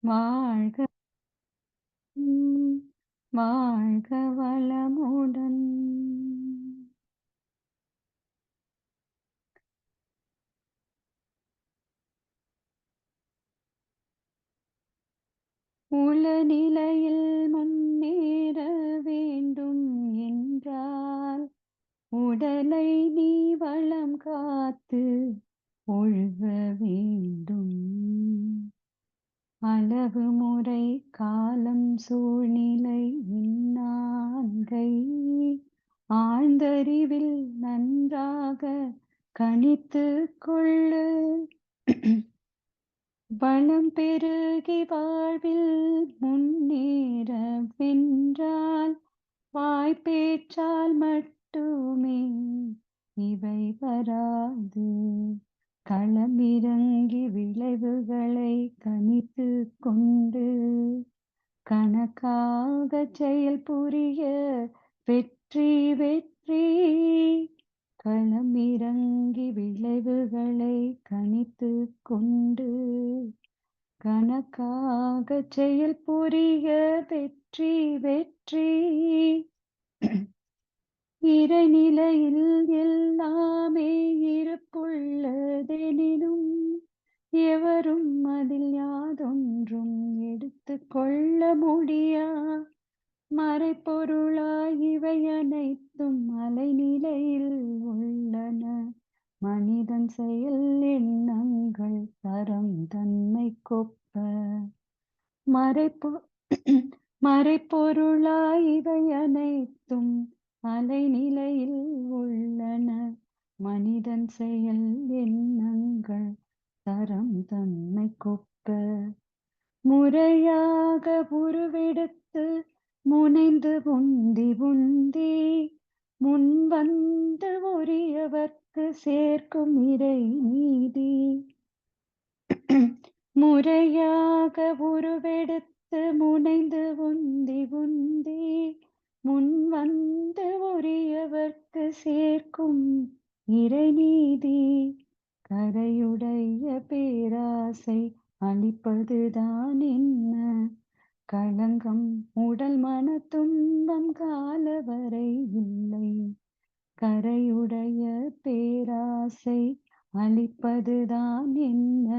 வாழ்க வாழ்க வளமுடன். உளநிலையில் முன்னேற வேண்டும் என்றால் உடலை நீ வளம் காத்து ஒழுக வேண்டும். அளவு முறை காலம் சூழ்நிலை இந்நான்கை ஆழ்ந்தறிவில் நன்றாக கணித்து கொள்ளு. வளம் பெருகி வாழ்வில் முன்னேற வென்றால் வாய்ப்பேற்றால் மட்டுமே இவை வராது. களமிறங்கி விளைவுகளை கணித்து கொண்டு கணக்காக செயல் புரிய வெற்றி வெற்றி. களமிறங்கி விளைவுகளை கணித்து கொண்டு கணக்காக செயல் புரிய வெற்றி வெற்றி. இறைநிலையில் எல்லாமே இருப்புள்ளதெனினும் எவரும் அதில் யாதொன்றும் எடுத்து கொள்ள முடியா. மறைப்பொருளாய் இவை அனைத்தும் அலைநிலையில் உள்ளன. மனிதன் செயல் எண்ணங்கள் தரம் தன்மை கொப்ப. மறைப்பொருளாய் இவை அனைத்தும் அலைநிலையில் உள்ளன. மனிதன் செயல் எண்ணங்கள் தரம் தன்மை கொப்ப. முறையாக உருவெடுத்து முனைந்து உந்தி உந்தி முன் வந்து உரியவர்க்கு சேர்க்கும் இறை நீதி. முறையாக உருவெடுத்து முனைந்து உந்தி உந்தி முன் வந்து உரியவர்க்கு சேர்க்கும் இறைநீதி. கரையுடைய பேராசை அளிப்பதுதான் என்ன? களங்கம் உடல் மன துன்பம் காலவரை இல்லை. கரையுடைய பேராசை அளிப்பதுதான் என்ன?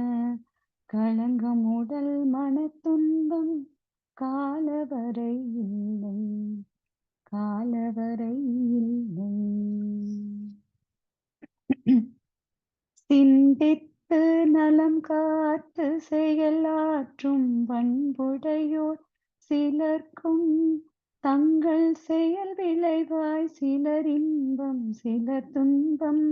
களங்கம் உடல் மன துன்பம் காலவரை இல்லை, காலவரை இல்லை. சிந்தித்து நலம் காத்து செயலாற்றும் பண்புடையோர் சிலர்க்கும் தங்கள் செயல் விளைவாய் சிலர் இன்பம் சிலர் துன்பம்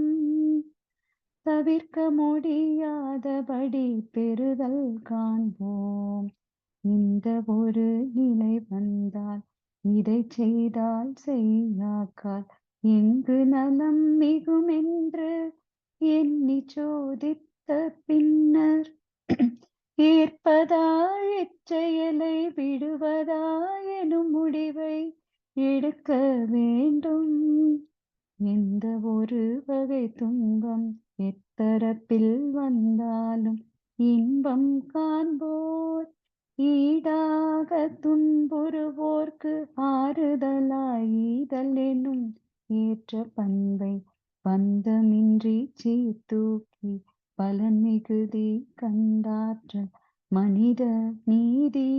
தவிர்க்க முடியாதபடி பெறுதல் காண்போம். இந்த ஒரு நிலை வந்தால் இதை செய்தால் செய்யாக்கால் எங்கு நலம் மிகும் என்று எண்ணி சோதித்த பின்னர் ஏற்பதாய் இச்செயலை விடுவதாய் எனும் முடிவை எடுக்க வேண்டும். எந்த ஒரு வகை துன்பம் எத்தரப்பில் வந்தாலும் இன்பம் காண்போர் ஈடாக துன்புறுவோர்க்கு ஆறுதலாய் ஈதல் எனும் ஏற்ற பண்பை பந்தமின்றி சீர்தூக்கி பலன் மிகுதி கண்டாற்றல் மனித நீதி.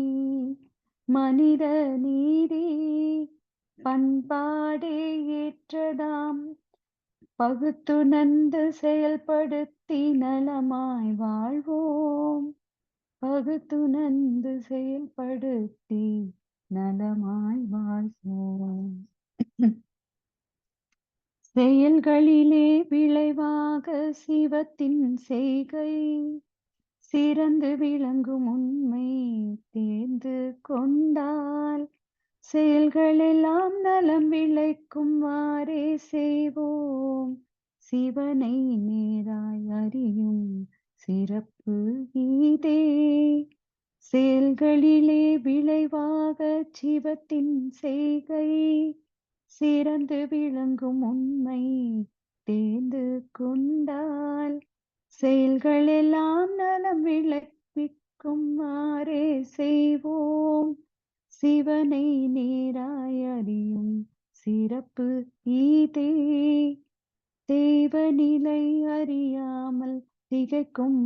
மனித நீதி பண்பாடே ஏற்றதாம் பகுத்துணர்ந்து செயல்படுத்தி நலமாய் வாழ்வோம். பகுத்துணர்ந்து செயல்படுத்தி நலமாய் வாழ்வோம். செயல்களிலே விளைவாக சிவத்தின் செய்கை சிறந்து விளங்கும் உண்மை தேர்ந்து கொண்டால் செயல்களெல்லாம் நலம் விளைக்கும் வாரே செய்வோம். சிவனை நேராய் அறியும் சிறப்பு இதே. செயல்களிலே விளைவாக சிவத்தின் செய்கை சிறந்து விளங்கும் உண்மை தேர்ந்து கொண்டால் செயல்களெல்லாம் நலம் விளைவிக்கும் வாரே செய்வோம். சிவனை நேராய் அறியும் சிறப்பு ஈதே. தெய்வநிலை அறியாமல் திகைக்கும்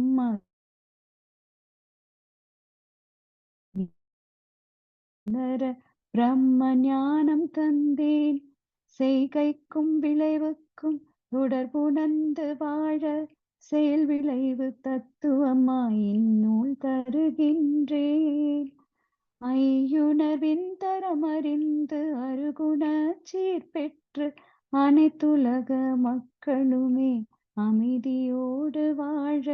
மன்னர் பிரம்ம ஞானம் தந்தேன். செய்கைக்கும் விளைவுக்கும் தொடர்புணர்ந்து வாழ செயல் விளைவு தத்துவமாய் இந்நூல் தருகின்றேன். ஐயுணர்வின் தரமறிந்து அருகுணச் சீர்பெற்று அனைத்துலக மக்களுமே அமைதியோடு வாழ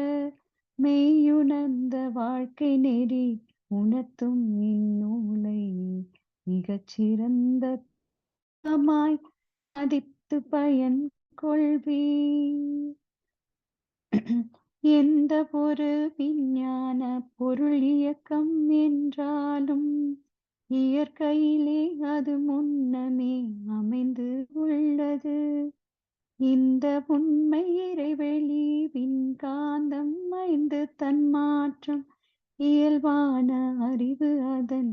மெய்யுணர்ந்த வாழ்க்கை நெறி உணர்த்தும் இந்நூலை மிகச்சிறந்த மதித்து பயன் கொள்வீர். எந்த ஒரு விஞ்ஞான பொருள் இயக்கம் என்றாலும் இயற்கையிலே அது முன்னமே அமைந்து உள்ளது. இந்த உண்மை இறைவெளி விண்காந்தம் ஐந்து தன்மாற்றம் இயல்பான அறிவு அதன்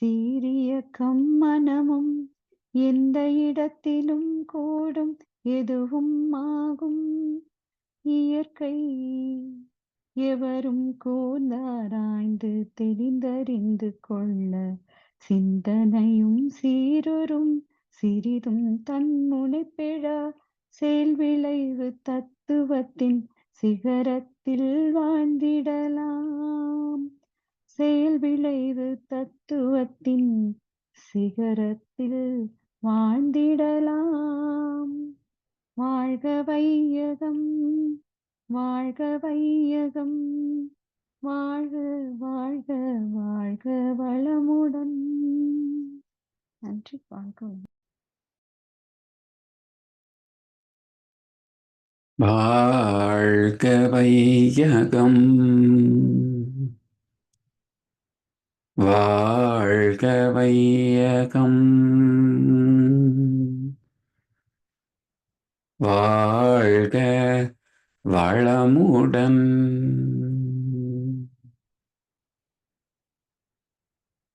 சீரியக்கம் மனமும் எந்த இடத்திலும் கூடும் எதுவும் ஆகும். இயற்கை எவரும் கூர்ந்தாராய்ந்து தெளிந்தறிந்து கொள்ள சிந்தனையும் சீருறும் சிறிதும் தன்முனைப்பெழா செயல் விளைவு தத்துவத்தின் சிகரத்தில் வாழ்ந்திடலாம். செயல் விளைவு தத்துவத்தின் சிகரத்தில் வாழ்ந்திடலாம். வாழ்க வையகம், வாழ்க வையகம், வாழ்க வாழ்க வாழ்க வளமுடன். நன்றி. வாழ்க. வாழ்க வையகம், வாழ்க வையகம், வாழ்க வளமுடன்.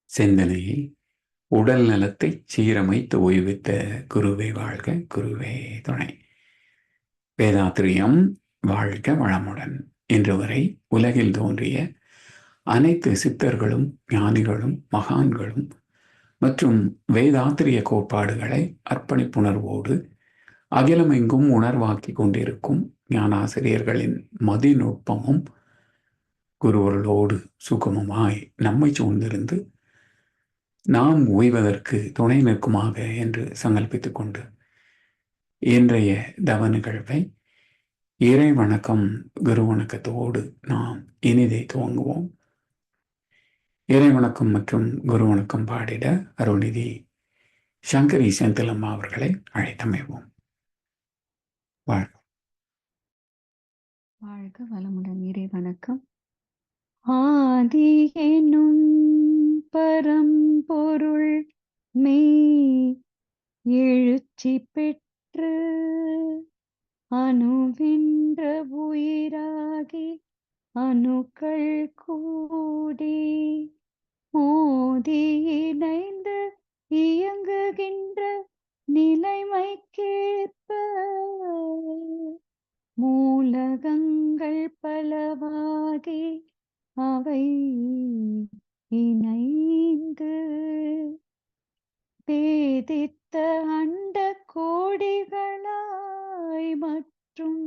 சிந்தனையை உடல் நலத்தை சீரமைத்து ஓய்வித்த குருவே வாழ்க, குருவே துணை. வேதாத்திரியம் வாழ்க வளமுடன். இன்று வரை உலகில் தோன்றிய அனைத்து சித்தர்களும் ஞானிகளும் மகான்களும் மற்றும் வேதாத்திரிய கோட்பாடுகளை அர்ப்பணிப்புணர்வோடு அகிலமெங்கும் உணர்வாக்கி கொண்டிருக்கும் ஞானாசிரியர்களின் மதிநுட்பமும் குருவர்களோடு சுகமமாய் நம்மை சூழ்ந்திருந்து நாம் ஓய்வதற்கு துணை நிற்குமாக என்று சங்கல்பித்துக் கொண்டு இன்றைய தவ நிகழ்வை இறை வணக்கம் குரு வணக்கத்தோடு நாம் இனிதை துவங்குவோம். இறை வணக்கம் மற்றும் குரு வணக்கம் பாடிட அருள்நிதி சங்கரி செந்திலம்மா அவர்களை அழைத்தமைவோம். வாழ்க. வாழ்க வளமுடன். இறை வணக்கம். ஆதி எனும் பரம்பொருள் மெய் எழுச்சி பெற்று அணுவென்ற உயிராகி அணுக்கள் கூடி மோதி இணைந்து இயங்குகின்ற நிலைமைக்கேற்ப மூலகங்கள் பலவாகி அவை இணைந்து பேதித்த அண்ட கோடிகளாய் மற்றும்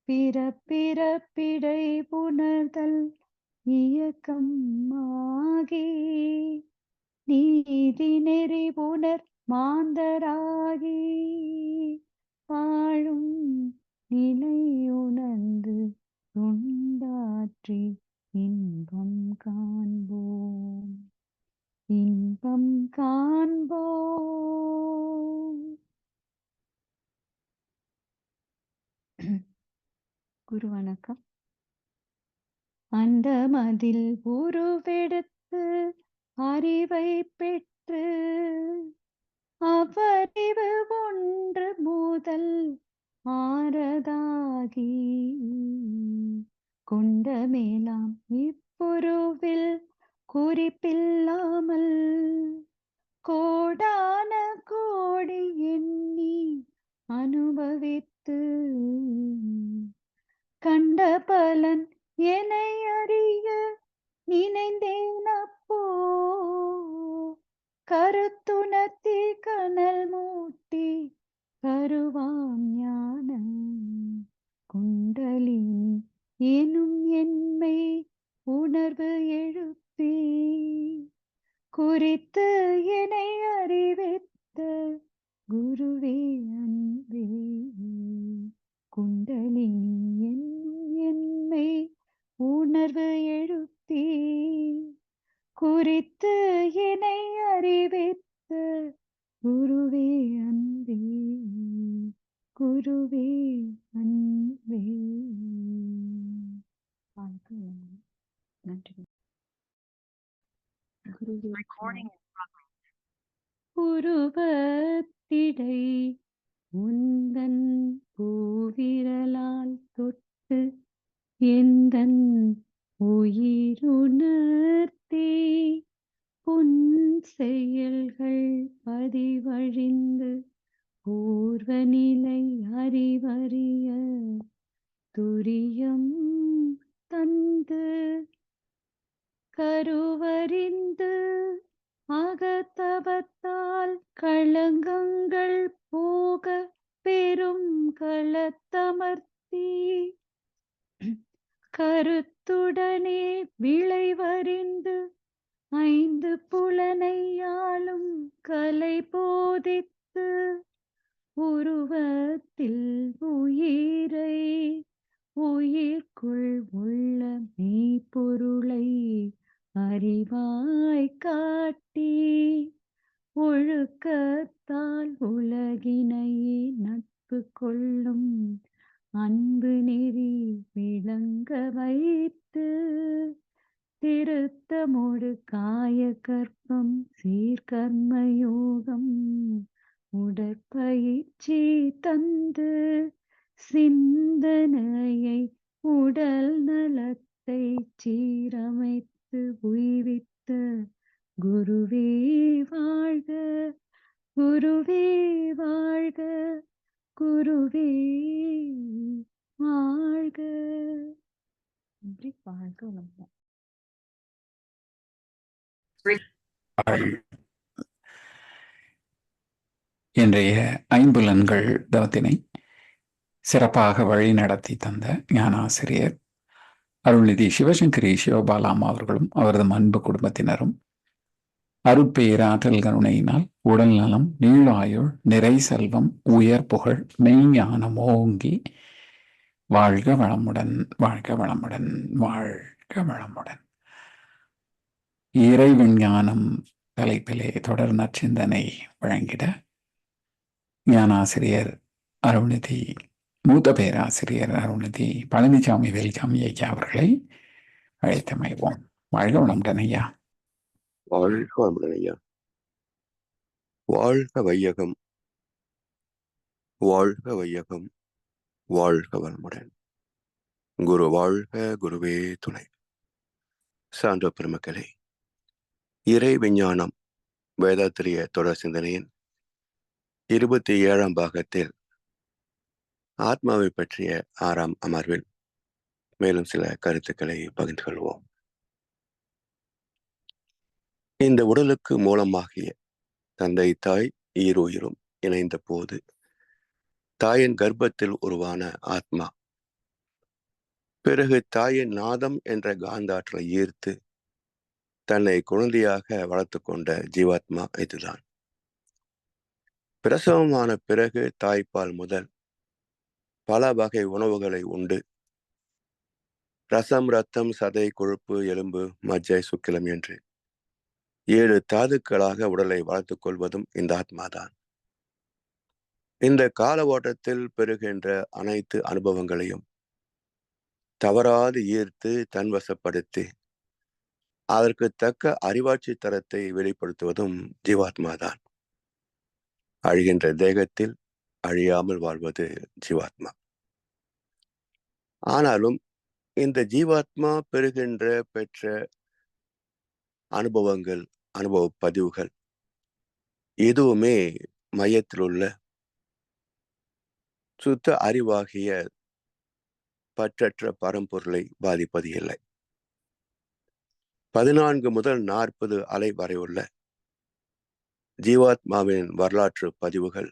பிறப்பிடை புணர்தல் இயக்கம் ஆகி நீதி நெறி புணர் மாந்தராகி வாழும் நிலையுணர்ந்து தொண்டாற்றி இன்பம் காண்போம், இன்பம் காண்போம். குரு வணக்கம். அந்த மதில் உருவெடுத்து அறிவை பெற்று அவ்வறிவு ஒன்று முதல் ஆரதாகி கொண்ட மேலாம் இப்புருவில் குறிப்பில்லாமல் கோடான கோடி எண்ணி அனுபவித்து கண்ட பலன் என்னை அறிய நினைந்தேன் அப்போ கருத்துணர்த்தி கனல் மூட்டி கருவாம் ஞானம் குண்டலினி எனும் என்மை உணர்வு எழுப்பி குறித்து என்னை அறிவித்த குருவே அன்பே குண்டலினி என்னும் என்மை உணர்வு எழுப்பி குறித்து என்னை அறிவித்த குருவே அன்பே குருவே அன்பே. நன்றி. உருவத்திடை உந்தன் பூவிரலால் தொட்டு எந்தன் உயிருணர்த்தி புன் செயல்கள் பதிவழிந்து பூர்வ நிலை அறிவறிய துரியம் தந்து கருவறிந்து அகத்தவத்தால் களங்கங்கள் போக பெரும் களத்தமர்த்தி கருத்துடனே விளைவறிந்து 5 புலனையாலும் கலை போதித்து உருவத்தில் உயிரை உயிர்க்குள் உள்ள மெய்ப்பொருளை அறிவாய் காட்டி ஒழுக்கத்தால் உலகினையே நட்பு கொள்ளும் அன்பு நெறி விளங்க வைத்து திருத்தமோடு காய கற்பம் சீர்கர்மயோகம் உடற்பயிற்சி தந்து சிந்தனையை உடல் நலத்தை சீரமைத்து உய்வித்த குருவே வாழ்க குருவே வாழ்க குருவே வாழ்க. வாழ்க வளமுடன். இன்றைய ஐம்புலன்கள் தவத்தினை சிறப்பாக வழி நடத்தி தந்த ஞானாசிரியர் அருள்நிதி சிவசங்கரி சிவபாலாமா அவர்களும் அவரது அன்பு குடும்பத்தினரும் அருட்பேராற்றல் கருணையினால் உடல் நலம், நீளாயுள், நிறை செல்வம், உயர் புகழ், மெய்ஞானம் ஓங்கி வாழ்க வளமுடன், வாழ்க வளமுடன், வாழ்க வளமுடன். இறை விஞ்ஞானம் தலைப்பிலே தொடர் நற்சிந்தனை வழங்கிட ஞானாசிரியர் அருள்நிதி மூத்த பேராசிரியர் அருள்நிதி பழனிசாமி வேல்சாமி ஐயா அவர்களை அழைத்தமைவோம். வாழ்க வளமுடன் ஐயா. வாழ்க வளமுடன் ஐயா. வாழ்க வையகம், வாழ்க வையகம், வாழ்க வளமுடன். குரு வாழ்க, குருவே துணை. சான்ற பெருமக்களே, இறை விஞ்ஞானம் வேதாத்திரிய தொடர் சிந்தனையின் 27ஆம் பாகத்தில் ஆத்மாவை பற்றிய 6ஆம் அமர்வில் மேலும் சில கருத்துக்களை பகிர்ந்து கொள்வோம். இந்த உடலுக்கு மூலமாகிய தந்தை தாய் ஈருயிரும் இணைந்த போது தாயின் கர்ப்பத்தில் உருவான ஆத்மா பிறகு தாயின் நாதம் என்ற காந்தாற்றலை ஈர்த்து தன்னை குழந்தையாக வளர்த்து கொண்ட ஜீவாத்மா இதுதான். பிரசவமான பிறகு தாய்ப்பால் முதல் பல வகை உணவுகளை உண்டு ரசம், ரத்தம், சதை, கொழுப்பு, எலும்பு, மஜ்ஜை, சுக்கிலம் என்று 7 தாதுக்களாக உடலை வளர்த்துக் கொள்வதும் இந்த ஆத்மாதான். இந்த கால ஓட்டத்தில் பெறுகின்ற அனைத்து அனுபவங்களையும் தவறாது ஈர்த்து தன்வசப்படுத்தி அதற்கு தக்க அறிவாட்சி தரத்தை வெளிப்படுத்துவதும் ஜீவாத்மாதான். அழிகின்ற தேகத்தில் அழியாமல் வாழ்வது ஜீவாத்மா. ஆனாலும் இந்த ஜீவாத்மா பெற்ற அனுபவங்கள், அனுபவ பதிவுகள் எதுவுமே மையத்தில் உள்ள சுத்த அறிவாகிய பற்றற்ற பரம்பொருளை பாதிப்பது இல்லை. 14 முதல் 40 அலை வரை உள்ள ஜீவாத்மாவின் வரலாற்று பதிவுகள்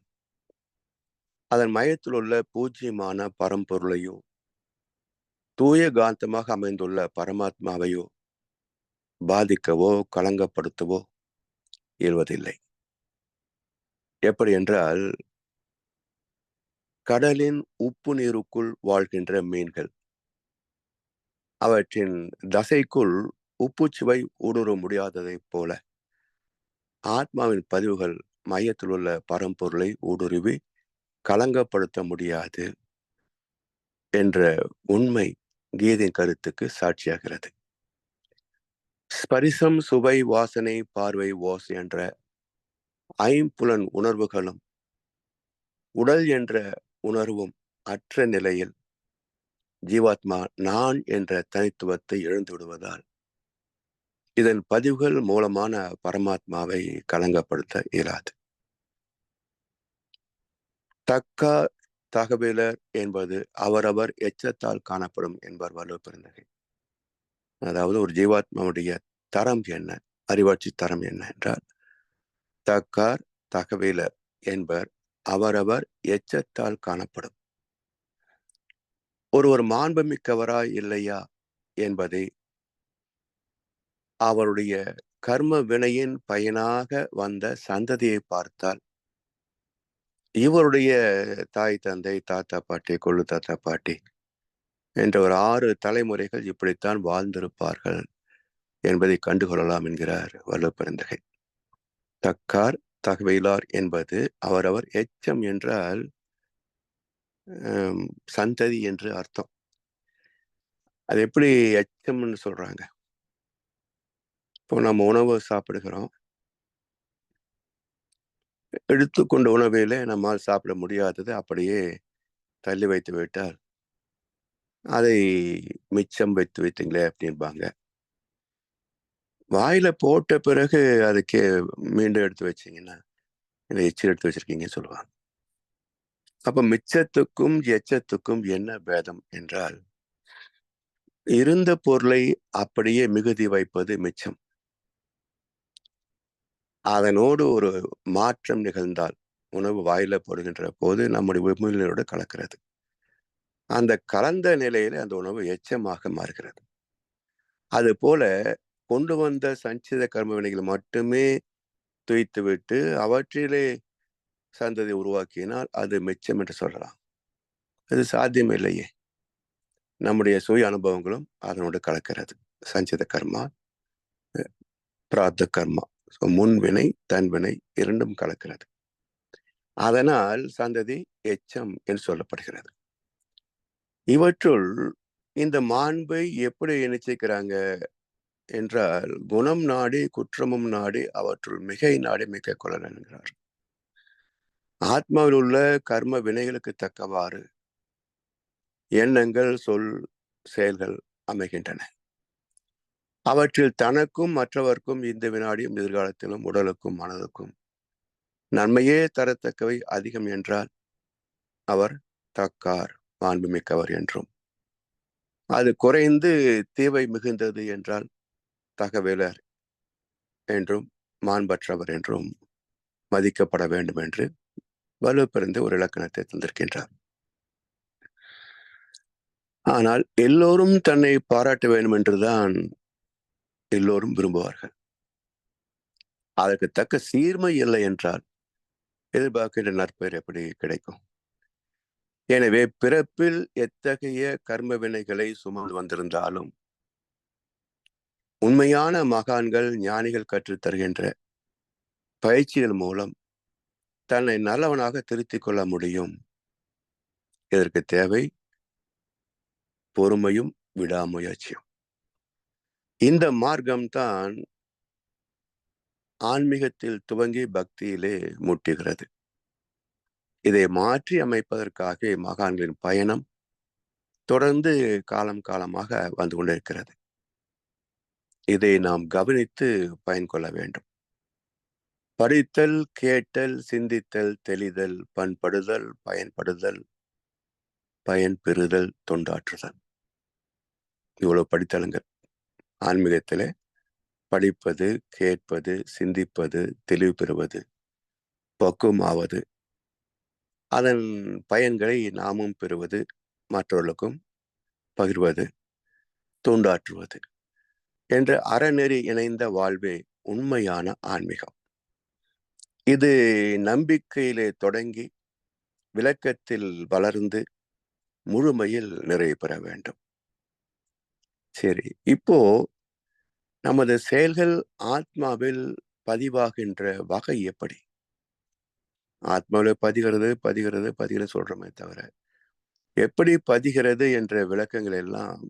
அதன் மையத்தில் உள்ள பூஜ்யமான பரம்பொருளையோ தூய காந்தமாக அமைந்துள்ள பரமாத்மாவையோ பாதிக்கவோ களங்கப்படுத்தவோ இயல்வதில்லை. எப்படி என்றால், கடலின் உப்பு நீருக்குள் வாழ்கின்ற மீன்கள் அவற்றின் தசைக்குள் உப்புச்சுவை ஊடுருவ முடியாததைப் போல ஆத்மாவின் பதிவுகள் மையத்தில் உள்ள பரம்பொருளை ஊடுருவி களங்கப்படுத்த முடியாது என்ற உண்மை கீதையின் கருத்துக்கு சாட்சியாகிறது. ஸ்பரிசம், சுவை, வாசனை, பார்வை, ஓசை என்ற ஐம்புலன் உணர்வுகளும் உடல் என்ற உணர்வும் அற்ற நிலையில் ஜீவாத்மா நான் என்ற தனித்துவத்தை இழந்து விடுவதால் இதன் பதிவுகள் மூலமான பரமாத்மாவை களங்கப்படுத்த இயலாது. தக்கார் தகவலர் என்பது அவரவர் எச்சத்தால் காணப்படும் என்பார் வள்ளுவர் பெருந்தகை. அதாவது ஒரு ஜீவாத்மாவுடைய தரம் என்ன, அறிவாட்சி தரம் என்ன என்றால், தக்கார் தகவலர் என்பர் அவரவர் எச்சத்தால் காணப்படும். ஒருவர் மாண்புமிக்கவரா இல்லையா என்பதை அவருடைய கர்ம வினையின் பயனாக வந்த சந்ததியை பார்த்தால், இவருடைய தாய் தந்தை, தாத்தா பாட்டி, கொள்ளு தாத்தா பாட்டி என்ற ஒரு 6 தலைமுறைகள் இப்படித்தான் வாழ்ந்திருப்பார்கள் என்பதை கண்டுகொள்ளலாம் என்கிறார் வள்ளுவர் பெருந்தகை. தக்கார் தகவலார் என்பது அவரவர் எச்சம் என்றால் சந்ததி என்று அர்த்தம். அது எப்படி எச்சம்னு சொல்றாங்க? இப்போ நம்ம உணவு சாப்பிடுகிறோம், எடுத்துக்கொண்ட உணவிலே நம்மால் சாப்பிட முடியாதது அப்படியே தள்ளி வைத்து விட்டால் அதை மிச்சம் வைத்து வைத்தீங்களே அப்படின்பாங்க. வாயில போட்ட பிறகு அதுக்கு மீண்டும் எடுத்து வச்சீங்கன்னா எச்சில் எடுத்து வச்சிருக்கீங்கன்னு சொல்லுவாங்க. அப்ப மிச்சத்துக்கும் எச்சத்துக்கும் என்ன பேதம் என்றால், இருந்த பொருளை அப்படியே மிகுதி வைப்பது மிச்சம். அதனோடு ஒரு மாற்றம் நிகழ்ந்தால் உணவு வாயில போடுகின்ற போது நம்முடைய உமிழ்நீரோடு கலக்கிறது. அந்த கலந்த நிலையில அந்த உணவு எச்சமாக மாறுகிறது. அது போல கொண்டு வந்த சஞ்சித கர்ம வினைகள் மட்டுமே துய்த்துவிட்டு அவற்றிலே சந்ததி உருவாக்கினால் அது மிச்சம் என்று சொல்லலாம். அது சாத்தியம் இல்லையே. நம்முடைய சுய அனுபவங்களும் அதனோடு கலக்கிறது. சஞ்சித கர்மா, பிராத்த கர்மா, முன்வினை தன்வினை இரண்டும் கலக்கிறது. அதனால் சந்ததி எச்சம் என்று சொல்லப்படுகிறது. இவற்றுள் இந்த மாண்பை எப்படி நிச்சயிக்கிறாங்க என்றால், குணம் நாடி குற்றமும் நாடி அவற்றுள் மிகை நாடி மிக கொள்ளல் என்கிறார். ஆத்மாவில் உள்ள கர்ம வினைகளுக்கு தக்கவாறு எண்ணங்கள், சொல், செயல்கள் அமைகின்றன. அவற்றில் தனக்கும் மற்றவர்க்கும் இந்த வினாடியும் எதிர்காலத்திலும் உடலுக்கும் மனதுக்கும் நன்மையே தரத்தக்கவை அதிகம் என்றால் அவர் தக்கார் மாண்புமிக்கவர் என்றும், அது குறைந்து தீவை மிகுந்தது என்றால் தகவலர் என்றும் மாண்பற்றவர் என்றும் மதிக்கப்பட வேண்டும் என்று வலுப்பெருந்து ஒரு இலக்கணத்தை தந்திருக்கின்றார். ஆனால் எல்லோரும் தன்னை பாராட்ட வேண்டும் என்றுதான் எல்லோரும் விரும்புவார்கள். அதற்கு தக்க சீர்மை இல்லை என்றால் எதிர்பார்க்கின்ற நற்பெயர் எப்படி கிடைக்கும்? எனவே பிறப்பில் எத்தகைய கர்ம வினைகளை சுமந்து வந்திருந்தாலும் உண்மையான மகான்கள், ஞானிகள் கற்றுத் தருகின்ற பயிற்சிகள் மூலம் தன்னை நல்லவனாக திருத்திக் கொள்ள முடியும். இதற்கு தேவை பொறுமையும் விடாமுயற்சியும். இந்த மார்க்கம்தான் ஆன்மீகத்தில் துவங்கி பக்தியிலே முட்டுகிறது. இதை மாற்றி அமைப்பதற்காக மகான்களின் பயணம் தொடர்ந்து காலம் காலமாக வந்து கொண்டிருக்கிறது. இதை நாம் கவனித்து பயன் கொள்ள வேண்டும். படித்தல், கேட்டல், சிந்தித்தல், தெளிதல், பண்படுதல், பயன்படுதல், பயன் பெறுதல், தொண்டாற்றுதல். இவ்வளவு படித்தலுங்கள். ஆன்மீகத்திலே படிப்பது, கேட்பது, சிந்திப்பது, தெளிவு பெறுவது, பக்குவமாவது, அதன் பயன்களை நாமும் பெறுவது, மற்றவர்களுக்கும் பகிர்வது, தொண்டாற்றுவது என்ற அறநெறி இணைந்த வாழ்வே உண்மையான ஆன்மீகம். இது நம்பிக்கையிலே தொடங்கி விளக்கத்தில் வளர்ந்து முழுமையில் நிறைவு பெற வேண்டும். சரி, இப்போ நமது செயல்கள் ஆத்மாவில் பதிவாகின்ற வகை எப்படி? ஆத்மாவில் பதிகிறது சொல்றோமே தவிர எப்படி பதிகிறது என்ற விளக்கங்கள் எல்லாம்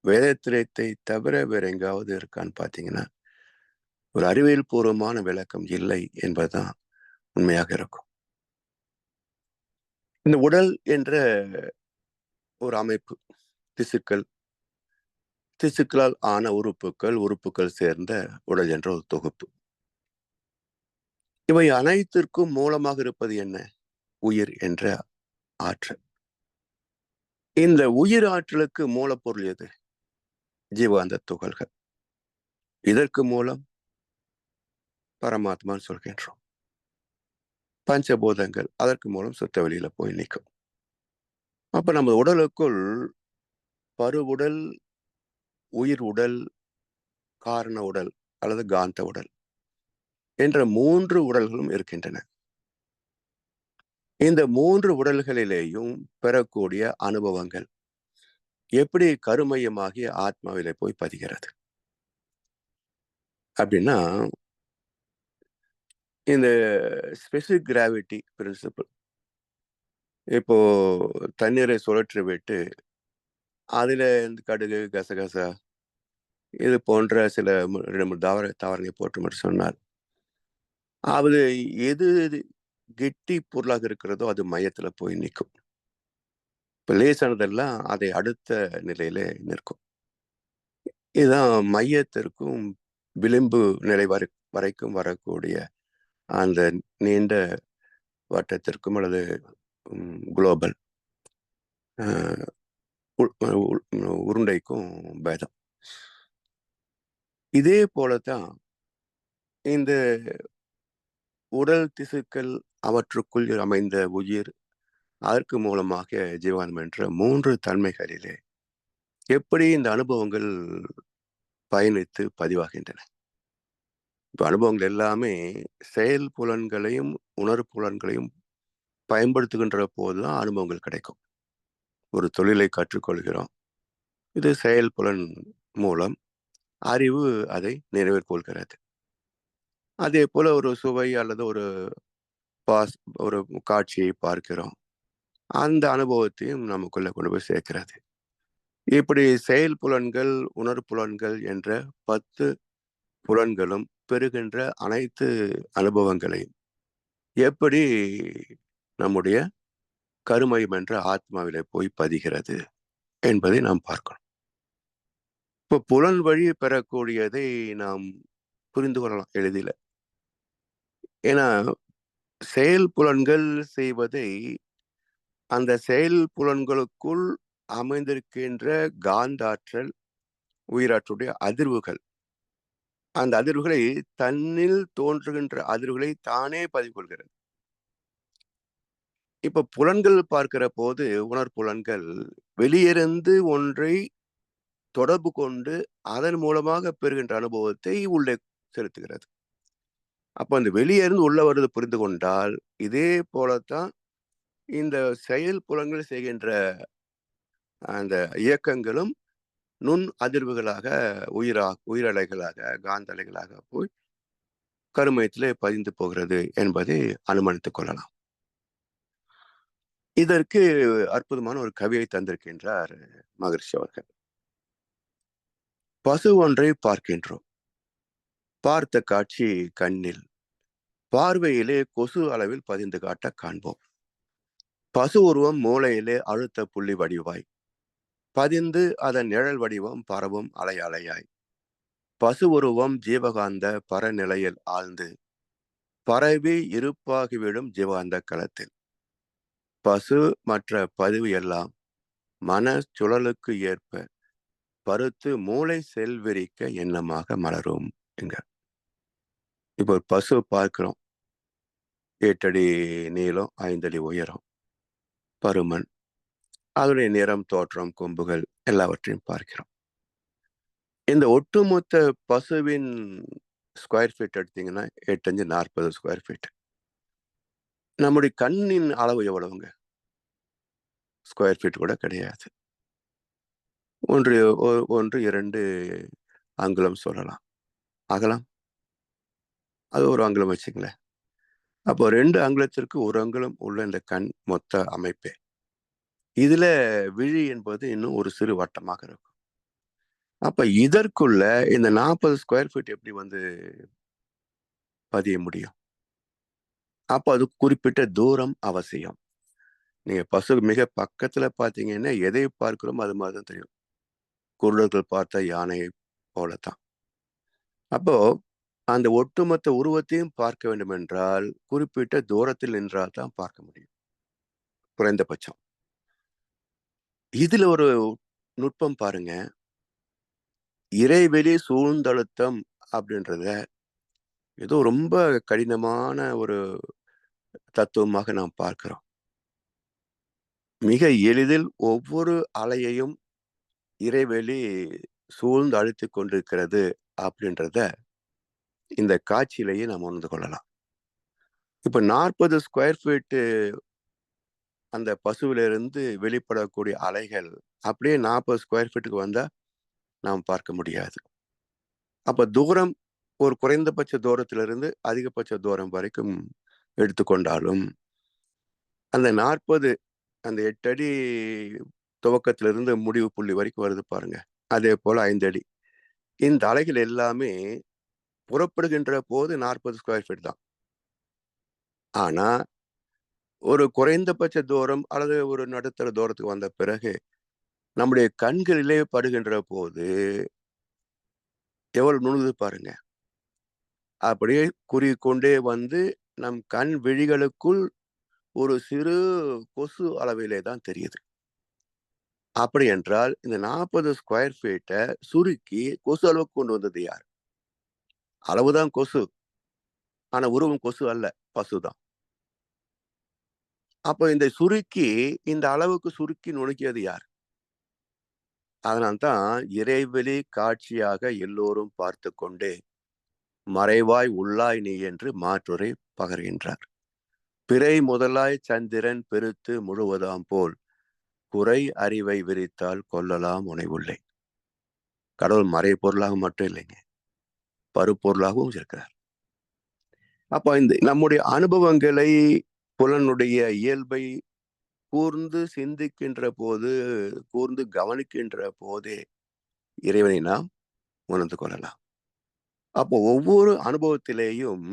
வேதத்திரத்தை தவிர வேற எங்காவது இருக்கான்னு பார்த்தீங்கன்னா ஒரு அறிவியல் பூர்வமான விளக்கம் இல்லை என்பதுதான் உண்மையாக இருக்கும். இந்த உடல் என்ற ஒரு அமைப்பு, திசுக்களால் ஆன உறுப்புகள் சேர்ந்த உடல் என்ற ஒரு தொகுப்பு. இவை அனைத்திற்கும் மூலமாக இருப்பது என்ன? உயிர் என்ற ஆற்றல். இந்த உயிர் ஆற்றலுக்கு மூலப்பொருள் எது? ஜீவாந்த துகள்கள். இதற்கு மூலம் பரமாத்மான்னு சொல்கின்றோம். பஞ்சபூதங்கள் அதற்கு மூலம் சுத்த வெளியில போய் நிற்கும். அப்ப நம்ம உடலுக்குள் பருவுடல், உயிர் உடல், காரண உடல் அல்லது காந்த உடல் என்ற 3 உடல்களும் இருக்கின்றன. இந்த 3 உடல்களிலேயும் பெறக்கூடிய அனுபவங்கள் எப்படி கருமையமாகிய ஆத்மாவிலே போய் பதிகிறது அப்படின்னா, இந்த ஸ்பெசிபிக் கிராவிட்டி பிரின்சிபிள். இப்போ தண்ணீரை சுழற்றி விட்டு அதுல கடுகு, கசகசா இது போன்ற சில 2 தாவரங்களை போட்டு மட்டும் சொன்னார். அது எது கெட்டி பொருளாக இருக்கிறதோ அது மையத்துல போய் நிற்கும். இப்ப லேசானதெல்லாம் அதை அடுத்த நிலையில நிற்கும். இதுதான் மையத்திற்கும் விளிம்பு நிலை வரைக்கும் வரக்கூடிய அந்த நீண்ட வட்டத்திற்கும் அல்லது குளோபல் உருண்டைக்கும் பேதம். இதே போலதான் இந்த உடல் திசுக்கள், அவற்றுக்குள் அமைந்த உயிர், அதற்கு மூலமாக ஜீவான்மம் என்ற 3 தன்மைகளிலே எப்படி இந்த அனுபவங்கள் பயணித்து பதிவாகின்றன. இப்ப அனுபவங்கள் எல்லாமே செயல் புலன்களையும் உணர்வு புலன்களையும் பயன்படுத்துகின்ற போதுதான் அனுபவங்கள் கிடைக்கும். ஒரு தொழிலை கற்றுக்கொள்கிறோம். இது செயல் புலன் மூலம் அறிவு அதை நிறைவேற்கொள்கிறது. அதே போல ஒரு சுவை அல்லது ஒரு காட்சியை பார்க்கிறோம். அந்த அனுபவத்தையும் நமக்குள்ள கொண்டு போய் சேர்க்கிறது. இப்படி செயல் புலன்கள், உணர்வு புலன்கள் என்ற 10 புலன்களும் பெறுகின்ற அனைத்து அனுபவங்களையும் எப்படி நம்முடைய கருமையம் என்ற ஆத்மாவிலே போய் பதிகிறது என்பதை நாம் பார்க்கணும். இப்போ புலன் வழி பெறக்கூடியதை நாம் புரிந்து கொள்ளலாம் எளிதில. ஏன்னா செயல் புலன்கள் செய்வதை அந்த செயல் புலன்களுக்குள் அமைந்திருக்கின்ற காந்தாற்றல், உயிராற்றுடைய அதிர்வுகள், அந்த அதிர்வுகளை தன்னில் தோன்றுகின்ற அதிர்வுகளை தானே பதிவு கொள்கிறது. இப்ப புலன்கள் பார்க்கிற போது உணர்புலன்கள் வெளியிருந்து ஒன்றை தொடர்பு கொண்டு அதன் மூலமாக பெறுகின்ற அனுபவத்தை உள்ளே செலுத்துகிறது. அப்ப அந்த வெளியே இருந்து உள்ள வருவது புரிந்து கொண்டால் இதே போலத்தான் இந்த செயல் புலன்கள் செய்கின்ற அந்த இயக்கங்களும் நுண் அதிர்வுகளாக உயிரலைகளாக காந்த அலைகளாக போய் கருமையத்திலே பதிந்து போகிறது என்பதை அனுமானித்துக் கொள்ளலாம். இதற்கு அற்புதமான ஒரு கவியை தந்திருக்கின்றார் மகரிஷி அவர்கள். பசு ஒன்றை பார்க்கின்றோம். பார்த்த காட்சி கண்ணில், பார்வையிலே கொசு அளவில் பதிந்து காட்ட காண்போம். பசு உருவம் மூளையிலே அழுத்த புள்ளி வடிவாய் பதிந்து அதன் நிழல் வடிவம் பரவும் அலை அலையாய் பசு உருவம் ஜீவகாந்த பரநிலையில் ஆழ்ந்து பரவி இருப்பாகிவிடும் ஜீவாந்த களத்தில். பசு மற்ற பதிவு எல்லாம் மன சுழலுக்கு ஏற்ப பருத்து மூளை செல்விரிக்க எண்ணமாக மலரும் எங்க. இப்போ ஒரு பசு பார்க்கிறோம், 8 அடி நீளம், 5 அடி உயரம், பருமன், அதனுடைய நிறம், தோற்றம், கொம்புகள் எல்லாவற்றையும் பார்க்கிறோம். இந்த ஒட்டுமொத்த பசுவின் ஸ்கொயர் ஃபீட் எடுத்தீங்கன்னா 8×5 40 ஸ்கொயர் ஃபீட். நம்முடைய கண்ணின் அளவு எவ்வளவுங்க? ஸ்கொயர் ஃபீட் கூட கிடையாது. 1-2 அங்குலம் சொல்லலாம். அகலம் அது 1 அங்குலம் வச்சுங்களேன். அப்போ 2 அங்குலத்திற்கு 1 அங்குலம் உள்ள இந்த கண் மொத்த அமைப்பே. இதுல விழி என்பது இன்னும் ஒரு சிறு வட்டமாக இருக்கும். அப்ப இதற்குள்ள இந்த 40 ஸ்கொயர் ஃபீட் எப்படி வந்து பதிய முடியும்? அப்ப அது குறிப்பிட்ட தூரம் அவசியம். நீங்க பசு மிக பக்கத்துல பார்த்தீங்கன்னா எதை பார்க்கிறோமோ அது மாதிரிதான் தெரியும். குருடர்கள் பார்த்த யானையை போலத்தான். அப்போ அந்த ஒட்டுமொத்த உருவத்தையும் பார்க்க வேண்டும் என்றால் குறிப்பிட்ட தூரத்தில் நின்றால் தான் பார்க்க முடியும், குறைந்தபட்சம். இதுல ஒரு நுட்பம் பாருங்க. இறைவெளி சூழ்ந்தழுத்தம் அப்படின்றத ஏதோ ரொம்ப கடினமான ஒரு தத்துவமாக நாம் பார்க்கிறோம். மிக எளிதில் ஒவ்வொரு அலையையும் இறைவெளி சூழ்ந்து அழுத்தி கொண்டிருக்கிறது அப்படின்றத இந்த காட்சியிலேயே நாம் உணர்ந்து கொள்ளலாம். இப்ப 40 ஸ்கொயர் ஃபீட் அந்த பசுவிலிருந்து வெளிப்படக்கூடிய அலைகள் அப்படியே 40 ஸ்கொயர் ஃபீட்டுக்கு வந்தா நாம் பார்க்க முடியாது. அப்ப தூரம் ஒரு குறைந்தபட்ச தூரத்திலிருந்து அதிகபட்ச தூரம் வரைக்கும் எடுத்துக்கொண்டாலும் அந்த 40 அந்த 8 அடி துவக்கத்திலிருந்து முடிவு புள்ளி வரைக்கும் வருது பாருங்க. அதே போல 5 அடி. இந்த அலைகள் எல்லாமே புறப்படுகின்ற போது 40 ஸ்கொயர் ஃபீட் தான். ஆனா ஒரு குறைந்தபட்ச தூரம் அல்லது ஒரு நடுத்தர தூரத்துக்கு வந்த பிறகு நம்முடைய கண்களிலே படுகின்ற போது எவ்வளவு நுணுது பாருங்க. அப்படியே கூறிக்கொண்டே வந்து நம் கண் விழிகளுக்குள் ஒரு சிறு கொசு அளவிலே தான் தெரியுது. அப்படி என்றால் இந்த 40 ஸ்கொயர் ஃபீட்டை சுருக்கி கொசு அளவுக்கு கொண்டு வந்தது யார்? அளவுதான் கொசு, ஆனா உருவம் கொசு அல்ல, பசுதான். அப்போ இந்த அளவுக்கு சுருக்கி நுணுக்கியது யார்? அதனால்தான் இறைவெளி காட்சியாக எல்லோரும் பார்த்து கொண்டே மறைவாய் உள்ளாய் நீ என்று மாற்றுரை பகர்கின்றார். பிறை முதலாய் சந்திரன் பெருத்து முழுவதாம் போல் குறை அறிவை விரித்தால் கொள்ளலாம் உனைவுள்ளே. கடவுள் மறைப்பொருளாக மட்டும் இல்லைங்க, பருப்பொருளாகவும் இருக்கிறார். அப்ப இந்த நம்முடைய அனுபவங்களை, புலனுடைய இயல்பை கூர்ந்து சிந்திக்கின்ற போது, கூர்ந்து கவனிக்கின்ற போதே இறைவனை நாம் உணர்ந்து கொள்ளலாம். அப்போ ஒவ்வொரு அனுபவத்திலேயும்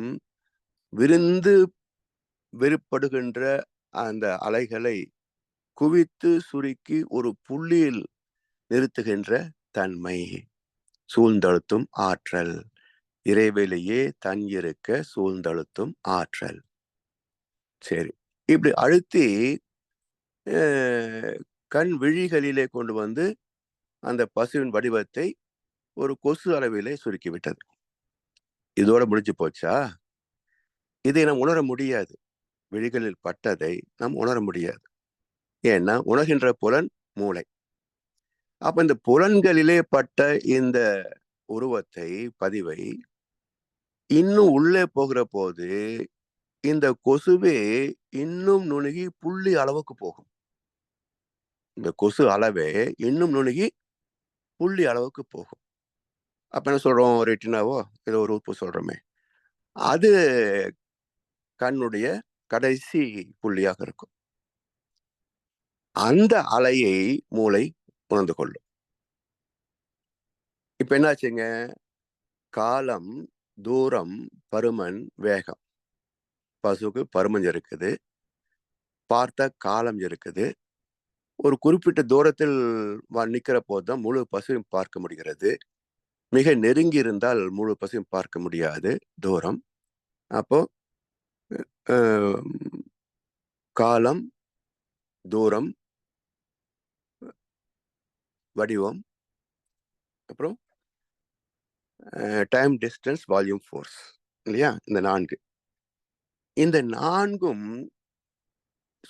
விரிந்து வெளிப்படுகின்ற அந்த அலைகளை குவித்து சுருக்கி ஒரு புள்ளியில் நிறுத்துகின்ற தன்மை, சூழ்ந்தழுத்தும் ஆற்றல், இறைவெளியே தன் இருக்க சூழ்ந்தழுத்தும் ஆற்றல். சரி, இப்படி அழுத்தி கண் விழிகளிலே கொண்டு வந்து அந்த பசுவின் வடிவத்தை ஒரு கொசு அளவிலே சுருக்கிவிட்டது. இதோட முடிஞ்சு போச்சா? இதை நாம் உணர முடியாது. விழிகளில் பட்டதை நாம் உணர முடியாது. ஏன்னா உணர்கின்ற புலன் மூளை. அப்ப இந்த புலன்களிலே பட்ட இந்த உருவத்தை, பதிவை இன்னும் உள்ளே போகிற போது இந்த கொசுவே இன்னும் நுணுகி புள்ளி அளவுக்கு போகும். இந்த கொசு அளவே இன்னும் நுணுகி புள்ளி அளவுக்கு போகும். அப்ப என்ன சொல்றோம்? ரெட்டினாவோ ஏதோ ஒரு உறுப்பு சொல்றோமே, அது கண்ணுடைய கடைசி புள்ளியாக இருக்கும். அந்த அலையை மூளை உணர்ந்து கொள்ளும். இப்ப என்னாச்சுங்க? காலம், தூரம், பருமன், வேகம். பசுக்கு பருமன் இருக்குது, பார்த்த காலம் இருக்குது. ஒரு குறிப்பிட்ட தூரத்தில் நிக்கிற போதுதான் முழு பசுவையும் பார்க்க முடிகிறது. மிக நெருங்கி இருந்தால் முழு பசும் பார்க்க முடியாது, தூரம். அப்போ காலம், தூரம், வடிவம், அப்புறம் டைம், டிஸ்டன்ஸ், வால்யூம், ஃபோர்ஸ் இல்லையா? இந்த 4. இந்த 4ம்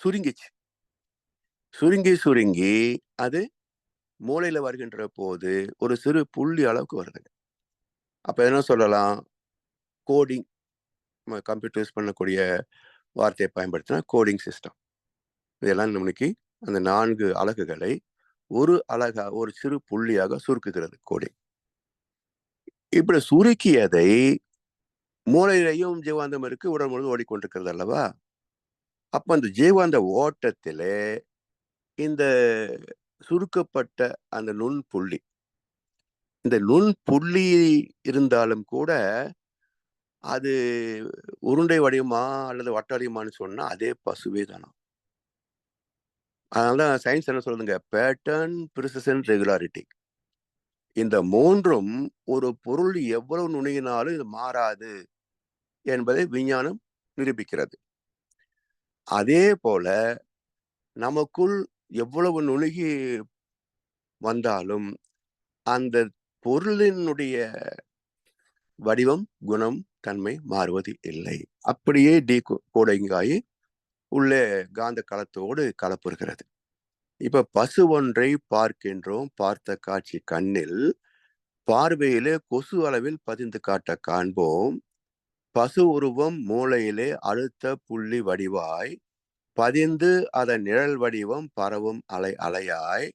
சுருங்கிச்சு. சுருங்கி அது மூளையில வருகின்ற போது ஒரு சிறு புள்ளி அளவுக்கு வருதுங்க. அப்ப என்ன சொல்லலாம்? கோடிங், கம்ப்யூட்டர் யூஸ் பண்ணக்கூடிய வார்த்தையை பயன்படுத்தினா கோடிங் சிஸ்டம். இதெல்லாம் நம்மளுக்கு அந்த 4 அலகுகளை ஒரு அலகா, ஒரு சிறு புள்ளியாக சுருக்குகிறது கோடிங். இப்படி சுருக்கியதை மூளையிலையும் ஜீவாந்தம் இருக்கு, உடல் முழுவதும் ஓடிக்கொண்டிருக்கிறது அல்லவா? அப்ப அந்த ஜீவாந்த ஓட்டத்திலே இந்த சுருக்கப்பட்ட அந்த நுண்புள்ளி, இந்த நுண்புள்ளி இருந்தாலும் கூட அது உருண்டை வடிவமா அல்லது வட்ட வடிவமான்னு சொன்னா அதே பசுவே தானா. அதனாலதான் சயின்ஸ் என்ன சொல்லுதுங்க? Pattern, precision, regularity. இந்த 3ம் ஒரு பொருள் எவ்வளவு நுணுகினாலும் இது மாறாது என்பதை விஞ்ஞானம் நிரூபிக்கிறது. அதே போல நமக்குள் எவ்வளவு நுணுகி வந்தாலும் அந்த பொருளினுடைய வடிவம், குணம், தன்மை மாறுவது இல்லை. அப்படியே கோடிங்காயி உள்ளே காந்த களத்தோடு கலப்புறுகிறது. இப்ப பசு ஒன்றை பார்க்கின்றோம், பார்த்த காட்சி கண்ணில், பார்வையிலே கொசு அளவில் பதிந்து காட்ட காண்போம். பசு உருவம் மூளையிலே அழுத்த புள்ளி வடிவாய் பதிந்து அதன் நிழல் வடிவம் பரவும் அலை அலையாய்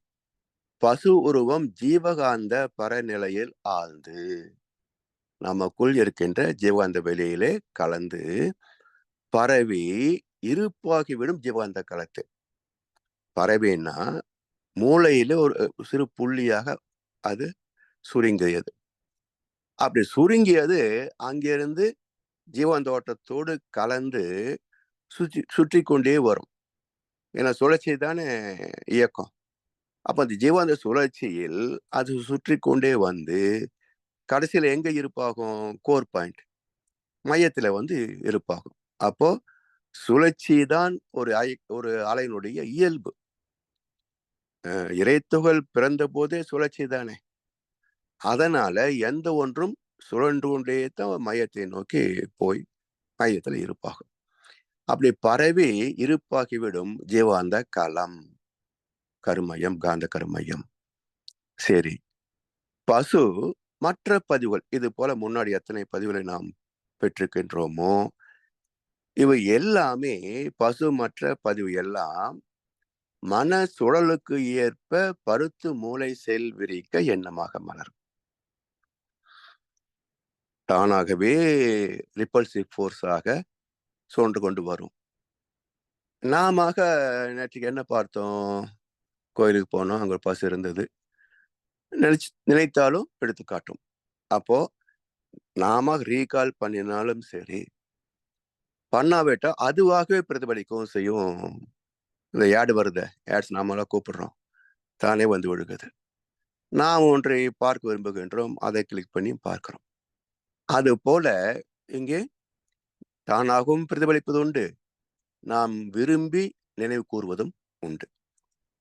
பசு உருவம் ஜீவகாந்த பரநிலையில் ஆழ்ந்து நமக்குள் இருக்கின்ற ஜீவகாந்த வெளியிலே கலந்து பரவி இருப்பாகிவிடும். ஜீவகாந்த களத்து பரவின்னா மூளையில ஒரு சிறு புள்ளியாக அது சுருங்கியது. அப்படி சுருங்கியது அங்கிருந்து ஜீவாந்த ஓட்டத்தோடு கலந்து சுற்றி கொண்டே வரும். ஏன்னா சுழற்சி தானே இயக்கம். அப்ப அந்த ஜீவாந்த சுழற்சியில் அது சுற்றி கொண்டே வந்து கடைசியில எங்க இருப்பாகும்? கோர் பாயிண்ட், மையத்துல வந்து இருப்பாகும். அப்போ சுழற்சி தான் ஒரு அலையினுடைய இயல்பு. இறைத்துகள் பிறந்த போதே சுழற்சி தானே. அதனால எந்த ஒன்றும் சுழன்று கொண்டே தான் மையத்தை நோக்கி போய் மையத்துல இருப்பாகும். அப்படி பரவி இருப்பாகிவிடும் ஜீவாந்த களம், கருமையம், காந்த கருமையம். சரி, பசு மற்ற பதிவுகள் இது போல முன்னாடி எத்தனை பதிவுகளை நாம் பெற்றிருக்கின்றோமோ இவை எல்லாமே, பசு மற்ற பதிவு எல்லாம் மன சுழலுக்கு ஏற்ப பருத்து மூளை செல் விரிக்க எண்ணமாக மலரும். தானாகவே ரிப்பல்சிவ் ஃபோர்ஸாக சுழன்று கொண்டு வரும். நாம நேற்றுக்கு என்ன பார்த்தோம்? கோயிலுக்கு போனோம், அங்க ஒரு பசு இருந்தது, நினைத்தாலும் எடுத்து காட்டும். அப்போ நாம ரீகால் பண்ணினாலும் சரி, பண்ணாவிட்டா அதுவாகவே பிரதிபலிக்கவும் செய்யும். இந்த ஆட் வருது, ஆட்ஸ் நாமெல்லாம் கூப்பிடுறோம், தானே வந்து விழுகுது. நாம் ஒன்றை பார்க்க விரும்புகின்றோம், அதை கிளிக் பண்ணி பார்க்கிறோம். அது போல இங்கே தானாகவும் பிரதிபலிப்பது உண்டு, நாம் விரும்பி நினைவு கூறுவதும் உண்டு.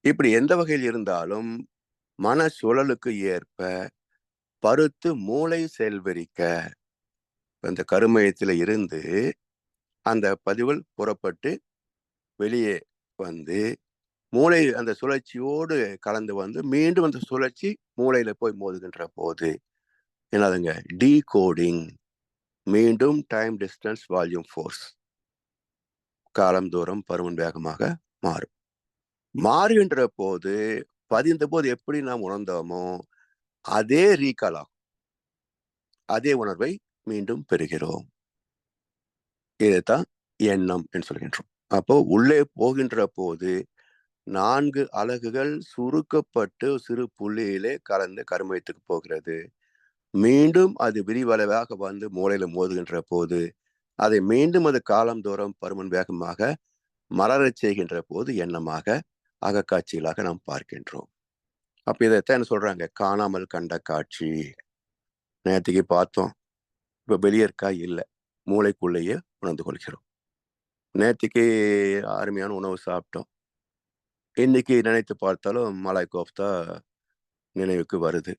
இப்படி எந்த வகையில் இருந்தாலும் மன சுழலுக்கு ஏற்ப பருத்து மூளை செல்வரிக்க அந்த கருமையத்தில் இருந்து அந்த பதிவுகள் புறப்பட்டு வெளியே வந்து மூளை அந்த சுழற்சியோடு கலந்து வந்து மீண்டும் அந்த சுழற்சி மூளையில போய் மோதுகின்ற போது என்னதுங்க? டீகோடிங். மீண்டும் டைம், டிஸ்டன்ஸ், வால்யூம், ஃபோர்ஸ், காலம், தூரம், பருமன் வேகமாக மாறும். மாறுகின்ற போது பதிந்த போது எப்படி நாம் உணர்ந்தோமோ அதே ரீகால் ஆகும், அதே உணர்வை மீண்டும் பெறுகிறோம். இதைத்தான் எண்ணம் என்று சொல்கின்றோம். அப்போ உள்ளே போகின்ற போது 4 அலகுகள் சுருக்கப்பட்டு சிறு புள்ளியிலே கலந்து கருமையத்துக்கு போகிறது. மீண்டும் அது விரிவளவாக வந்து மூளையில மோதுகின்ற போது அதை மீண்டும் அது காலம், தூரம், பருமன் வேகமாக மலரச் செய்கின்ற போது எண்ணமாக, அகக்காட்சிகளாக நாம் பார்க்கின்றோம். அப்ப இதைத்தான் என்ன சொல்றாங்க? காணாமல் கண்ட காட்சி. நேற்றுக்கு பார்த்தோம், இப்ப வெளியே இருக்கா இல்லை, மூளைக்குள்ளேயே உணர்ந்து கொள்கிறோம். நேற்றுக்கு அருமையான உணவு சாப்பிட்டோம், இன்னைக்கு நினைத்து பார்த்தாலும் மலாய் கோஃப்தா நினைவுக்கு வருது.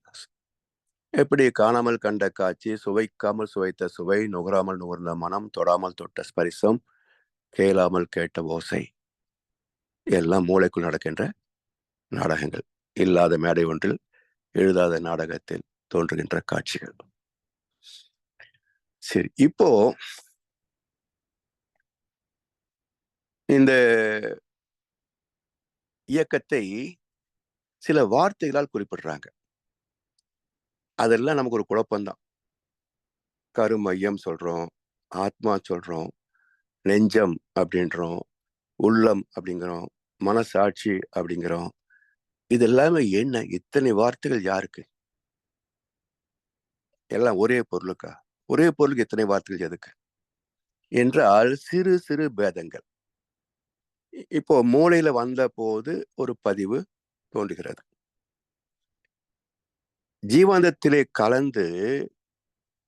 எப்படி காணாமல் கண்ட காட்சி, சுவைக்காமல் சுவைத்த சுவை, நுகராமல் நுகர்ந்த மனம், தொடாமல் தொட்ட ஸ்பரிசம், கேளாமல் கேட்ட ஓசை, எல்லாம் மூளைக்குள் நடக்கின்ற நாடகங்கள். இல்லாத மேடை ஒன்றில் எழுதாத நாடகத்தில் தோன்றுகின்ற காட்சிகள். சரி, இப்போ இந்த இயக்கத்தை சில வார்த்தைகளால் குறிப்பிடுறாங்க. அதெல்லாம் நமக்கு ஒரு குழப்பம்தான். கருமையம் சொல்றோம், ஆத்மா சொல்றோம், நெஞ்சம் அப்படின்றோம், உள்ளம் அப்படிங்கிறோம், மனசாட்சி அப்படிங்கிறோம். இது எல்லாமே என்ன? இத்தனை வார்த்தைகள் யாருக்கு? எல்லாம் ஒரே பொருளுக்கா? ஒரே பொருளுக்கு இத்தனை வார்த்தைகள் எதுக்கு என்றால் சிறு சிறு பேதங்கள். இப்போ மூளையில வந்த போது ஒரு பதிவு தோன்றுகிறது, ஜீவாந்தத்திலே கலந்து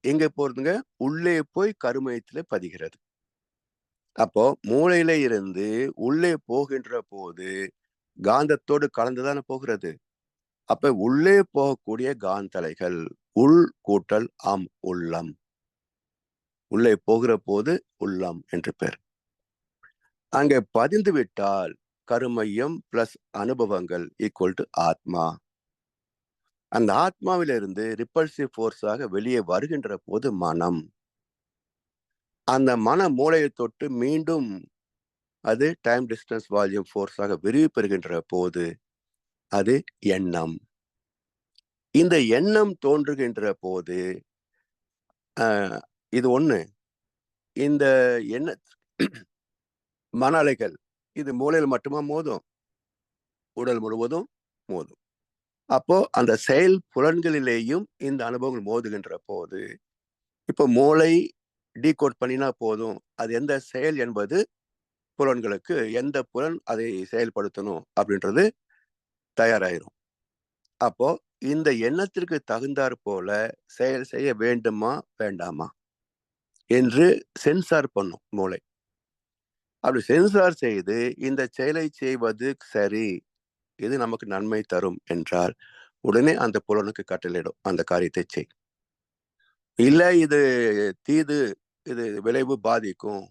எங்க போறதுங்க? உள்ளே போய் கருமையத்திலே பதிகிறது. அப்போ மூளையில இருந்து உள்ளே போகின்ற போது காந்தத்தோடு கலந்துதானே போகிறது. அப்ப உள்ளே போகக்கூடிய காந்தலைகள் உள் கூட்டல் அம், உள்ளம். உள்ளே போகிற போது உள்ளம் என்று பெயர். அங்கே பதிந்து விட்டால் கருமையம் பிளஸ் அனுபவங்கள் ஈக்குவல் டு ஆத்மா. அந்த ஆத்மாவிலிருந்து ரிப்பல்சிவ் ஃபோர்ஸாக வெளியே வருகின்ற போது மனம். அந்த மன மூளையை தொட்டு மீண்டும் அது டைம் டிஸ்டன்ஸ் வால்யூம் ஃபோர்ஸாக விரிவு பெறுகின்ற போது அது எண்ணம். இந்த எண்ணம் தோன்றுகின்ற போது இது ஒண்ணு, இந்த எண்ண மன அலைகள் இது மூளையில் மட்டுமா மோதும்? உடல் முழுவதும் மோதும். அப்போ அந்த செயல் புலன்களிலேயும் இந்த அனுபவங்கள் மோதுகின்ற போது, இப்போ மூளை டீகோட் பண்ணினா போதும், அது எந்த செயல் என்பது புலன்களுக்கு, எந்த புலன் அதை செயல்படுத்தணும் அப்படின்றது தயாராயிரும். அப்போ இந்த எண்ணத்திற்கு தகுந்தாற் போல செயல் செய்ய வேண்டுமா வேண்டாமா என்று சென்சார் பண்ணும் மூளை. அப்படி சென்சார் செய்து இந்த செயலை செய்வது சரி, இது நமக்கு நன்மை தரும் என்றால் உடனே அந்த புலனுக்கு கட்டளையிடும், அந்த காரியத்தை செய். இல்ல இது தீது, இது விளைவு பாதிக்கும்,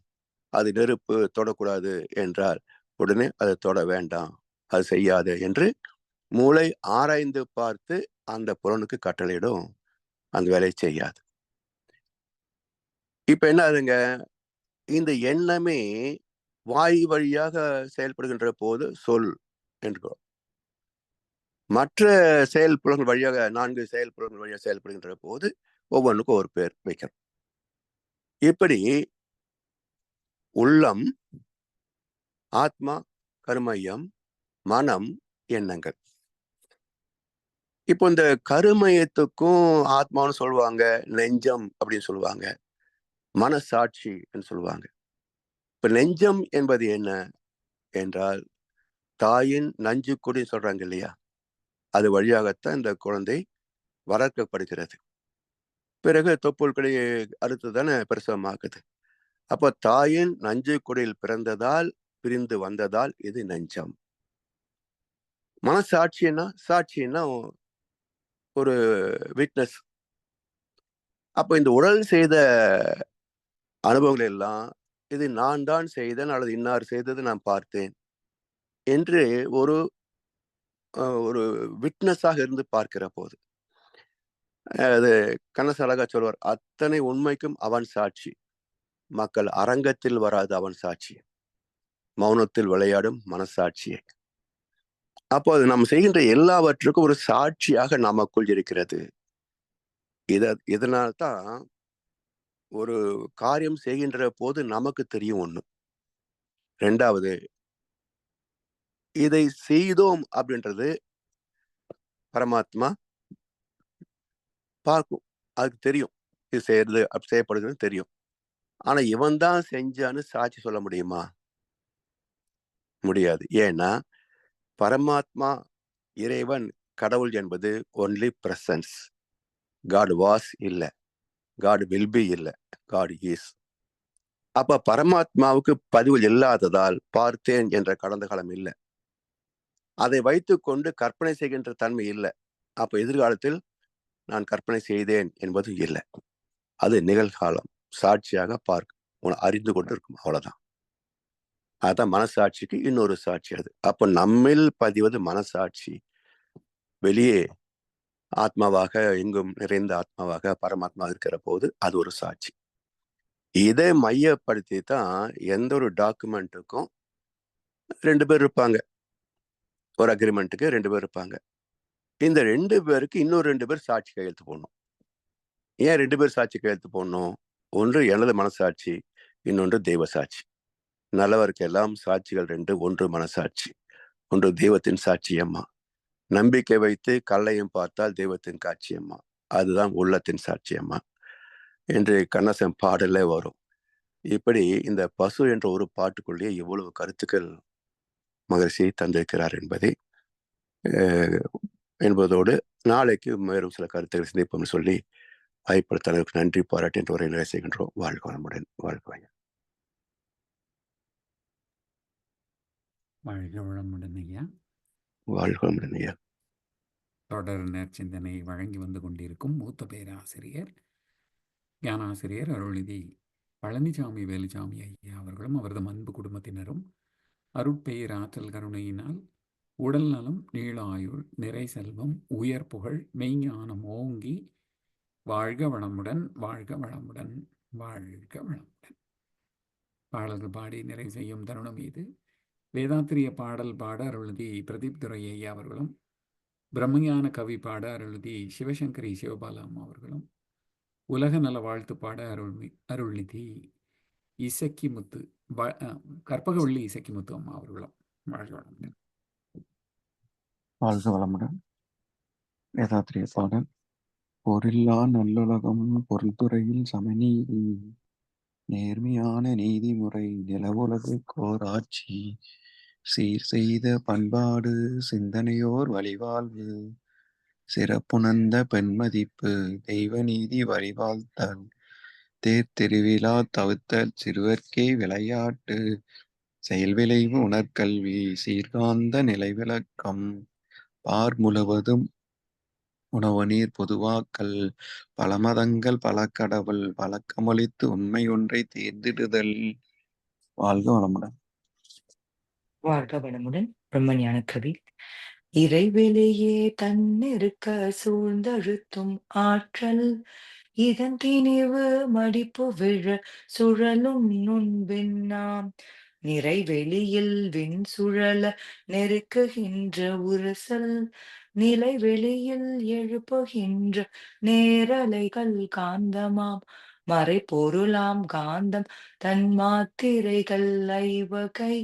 அது நெருப்பு, தொடக்கூடாது என்றால் உடனே அதை தொட வேண்டாம், அது செய்யாது என்று மூளை ஆராய்ந்து பார்த்து அந்த புலனுக்கு கட்டளையிடும், அந்த வேலையை செய்யாது. இப்ப என்ன ஆகுதுங்க? இந்த எண்ணமே வாய் வழியாக செயல்படுகின்ற போது சொல் என்கிறோம். மற்ற செயல் புலன்கள் வழியாக, 4 செயல் புலன்கள் வழியாக செயல்படுகின்ற போது ஒவ்வொன்றுக்கும் ஒரு பேர் வைக்கிறோம். இப்படி உள்ளம், ஆத்மா, கருமையம், மனம், எண்ணங்கள். இப்போ இந்த கருமையத்துக்கும் ஆத்மான்னு சொல்லுவாங்க, நெஞ்சம் அப்படின்னு சொல்லுவாங்க, மனசாட்சி என்று சொல்லுவாங்க. இப்ப நெஞ்சம் என்பது என்ன என்றால் தாயின் நஞ்சு கொடி சொல்றாங்க இல்லையா, அது வழியாகத்தான் இந்த குழந்தை வளர்க்கப்படுகிறது. பிறகு தொப்புள்களை அறுத்து தானே பிரசவமாக்குது. அப்ப தாயின் நஞ்சு கொடியில் பிறந்ததால் பிரிந்து வந்ததால் இது நெஞ்சம். மனசாட்சின்னா, சாட்சின்னா ஒரு விட்னஸ். அப்ப இந்த உடல் செய்த அனுபவங்கள் எல்லாம் இது நான் தான் செய்தேன் அல்லது இன்னார் செய்தது நான் பார்த்தேன் என்று ஒரு ஒரு விட்னஸாக இருந்து பார்க்கிற போது, அது கண்ணதாசன் அழகா சொல்வார், அத்தனை உண்மைக்கும் அவன் சாட்சி, மக்கள் அரங்கத்தில் வராது அவன் சாட்சி, மௌனத்தில் விளையாடும் மனசாட்சியை. அப்போ அது நம்ம செய்கின்ற எல்லாவற்றுக்கும் ஒரு சாட்சியாக நமக்குள் இருக்கிறது. இதனால்தான் ஒரு காரியம் செய்கின்ற போது நமக்கு தெரியும் ஒண்ணு. 2வது, இதை செய்தோம் அப்படின்றது பரமாத்மா பார்க்கும், அதுக்கு தெரியும், இது செய்யறது அப்படி செய்யப்படுகிறது தெரியும். ஆனா இவன் தான் செஞ்சான்னு சாட்சி சொல்ல முடியுமா? முடியாது. ஏன்னா பரமாத்மா, இறைவன், கடவுள் என்பது ஒன்லி பிரசன்ஸ், காட் வாஸ் இல்லை, காட் வில் பி இல்லை, காட் இஸ். அப்ப பரமாத்மாவுக்கு பதிவு இல்லாததால் பார்த்தேன் என்ற கடந்த காலம் இல்லை. அதை வைத்துக்கொண்டு கற்பனை செய்கின்ற தன்மை இல்லை. அப்ப எதிர்காலத்தில் நான் கற்பனை செய்தேன் என்பது இல்லை. அது நிகழ்காலம் சாட்சியாக அறிந்து கொண்டு இருக்கும், அவ்வளவுதான். அதான் மனசாட்சிக்கு இன்னொரு சாட்சி. அது அப்ப நம்மில் பதிவது மனசாட்சி. வெளியே ஆத்மாவாக, எங்கும் நிறைந்த ஆத்மாவாக பரமாத்மா இருக்கிற போது அது ஒரு சாட்சி. இதை மையப்படுத்தி தான் எந்த ஒரு டாக்குமெண்ட்டுக்கும் 2 பேர் இருப்பாங்க. ஒரு அக்ரிமெண்ட்டுக்கு 2 பேர் இருப்பாங்க. இந்த 2 பேருக்கு இன்னொரு 2 பேர் சாட்சி கையெழுத்து போடணும். ஏன் 2 பேர் சாட்சி கையெழுத்து போடணும்? ஒன்று எனது மனசாட்சி, இன்னொன்று தெய்வ சாட்சி. நல்லவருக்கெல்லாம் சாட்சிகள் 2. ஒன்று மனசாட்சி, ஒன்று தெய்வத்தின் சாட்சியம்மா. நம்பிக்கை வைத்து கல்லையும் பார்த்தால் தெய்வத்தின் காட்சியம்மா, அதுதான் உள்ளத்தின் சாட்சியம்மா என்று கண்ணசம் பாடலே வரும். இப்படி இந்த பசு என்ற ஒரு பாட்டுக்குள்ளேயே இவ்வளவு கருத்துக்கள் மகரிஷி தந்திருக்கிறார் என்பதோடு நாளைக்கு மேலும் சில கருத்துக்களை சிந்திப்போம்னு சொல்லி வாய்ப்படுத்தலுக்கு நன்றி பாராட்டி என்ற உரை நிறைவு செய்கின்றோம். வாழ்க வளமுடன். வாழ்க வளமுடன் ஐயா. வாழ்க வளமுடன் ஐயா. தொடர் நற்சிந்தனை வழங்கி வந்து கொண்டிருக்கும் மூத்த பேராசிரியர் ஞானாசிரியர் அருள்நிதி பழனிசாமி வேலுசாமி ஐயா அவர்களும் அவரது அன்பு குடும்பத்தினரும் அருட்பெயர் ஆற்றல் கருணையினால் உடல் நலம், நீள ஆயுள், நிறை செல்வம், உயர் புகழ், மெய்ஞானம் ஓங்கி வாழ்க வளமுடன், வாழ்க வளமுடன், வாழ்க வளமுடன். பாடல்கள் பாடி நிறைவு செய்யும் தருணம் இது. வேதாத்திரிய பாடல் பாட அருள்நிதி பிரதீப் துரை ஐயா அவர்களும், பிரம்மஞான கவி பாட அருள்நிதி சிவசங்கரி சிவபாலம் அவர்களும், உலக நல வாழ்த்து பாட அருள்நிதி இசக்கிமுத்து கற்பகவள்ளி இசக்கிமுத்து அம்மா அவர்களும். வாழ்க வளமுடன். வாழ்க வளமுடன். வேதாத்திரிய பாடல். பொருளா நல்லுலகம் பொருள்துறையில் சமநீதி, நேர்மையான நீதிமுறை நிலவுலகு கோராட்சி, சீர் செய்த பண்பாடு சிந்தனையோர் வழிவாழ்வு, சிறப்புணர்ந்த பெண்மதிப்பு தெய்வ நீதி வழிவாழ்த்தல், தேர்திருவிழா தவிர்த்தல் சிறுவர்க்கே விளையாட்டு, செயல்விளைவு உணர்கல்வி சீர்காந்த நிலைவிளக்கம், பார் முழுவதும் உணவநீர் பொதுவாக்கல், பல மதங்கள் பல கடவுள் வழக்கமளித்து உண்மை ஒன்றை தேர்ந்திடுதல். வாழ்க வளமுடன். வாழ்க வளமுடன். பிரம்மஞான கவி. இறைவெளியே தன்னிருக்க சூழ்ந்தழுத்தும் ஆற்றல், இதன் திணிவு மடிப்பு விழ சுழலும் நுண்விண்ணாம், நிறைவெளியில் விண் சுழல நெருக்குகின்ற உரசல், நிலைவெளியில் எழுப்புகின்ற நேரலைகள் காந்தமாம், மறைபொருளாம் காந்தம் தன் மாத்திரைகள் ஐவகை,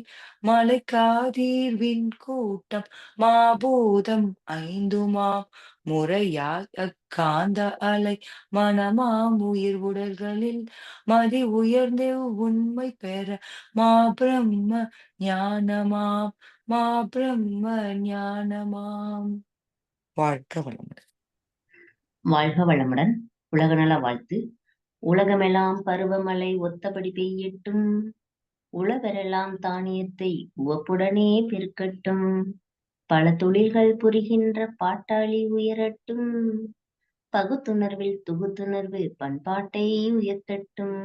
மலைக்காதீர்வின் கூட்டம் மாபூதம் ஐந்துமாம், முறையாய் அக்காந்த அலை மனமாம் உயிர் உடல்களில் மதி உயர்ந்து உண்மை பெற மாபிரம்ம ஞானமாம், மாபிரம்ம ஞானமாம். வாழ்க வளமுடன். வாழ்க வளமுடன். உலகநல வாழ்த்து. உலகமெல்லாம் பருவமழை ஒத்தபடி பெய்யட்டும், உழவரெல்லாம் தானியத்தை உவப்புடனே பெருக்கட்டும், பல தொழில்கள் புரிகின்ற பாட்டாளி உயரட்டும், பகுத்துணர்வில் தொகுத்துணர்வு பண்பாட்டை உயர்த்தட்டும்,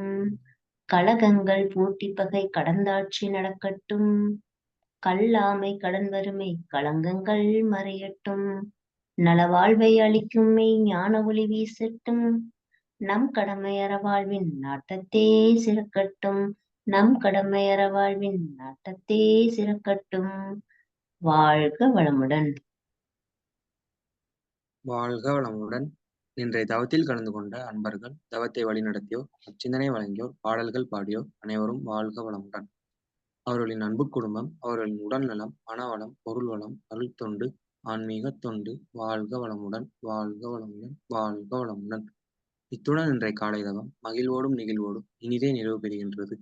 கழகங்கள் போட்டி பகை கடந்தாட்சி நடக்கட்டும், கல்லாமை கடன் வறுமை களங்கங்கள் மறையட்டும், நலவாழ்வை அளிக்கும் மெய் ஞான ஒளி வீசட்டும், நம் கடமையற வாழ்வின் நாட்டத்தே சிறக்கட்டும், நம் கடமையற வாழ்வின் நாட்டத்தே சிறக்கட்டும். வாழ்க வளமுடன். வாழ்க வளமுடன். இன்றைய தவத்தில் கலந்து கொண்ட அன்பர்கள், தவத்தை வழிநடத்தியோர், சிந்தனை வழங்கியோர், பாடல்கள் பாடியோர் அனைவரும் வாழ்க வளமுடன். அவர்களின் அன்பு குடும்பம், அவர்களின் உடல் நலம், மனவளம், பொருள் வளம், அருள் தொண்டு, ஆன்மீக தொண்டு வாழ்க வளமுடன், வாழ்க வளமுடன், வாழ்க வளமுடன். இத்துடன் இன்றைய காலை தவம் மகிழ்வோடும் நிகழ்வோடும் இனிதே நிறைவு பெறுகின்றது.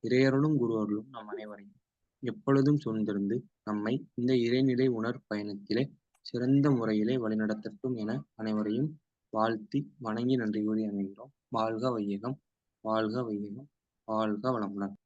இறையருளும் குரு அருளும் நம் அனைவரையும் எப்பொழுதும் சூழ்ந்திருந்து நம்மை இந்த இறைநிலை உணர் பயணத்திலே சிறந்த முறையிலே வழிநடத்தட்டும் என அனைவரையும் வாழ்த்தி வணங்கி நன்றி கூறி அமைகிறோம். வாழ்க வையகம், வாழ்க வையகம், வாழ்க வளமுடன்.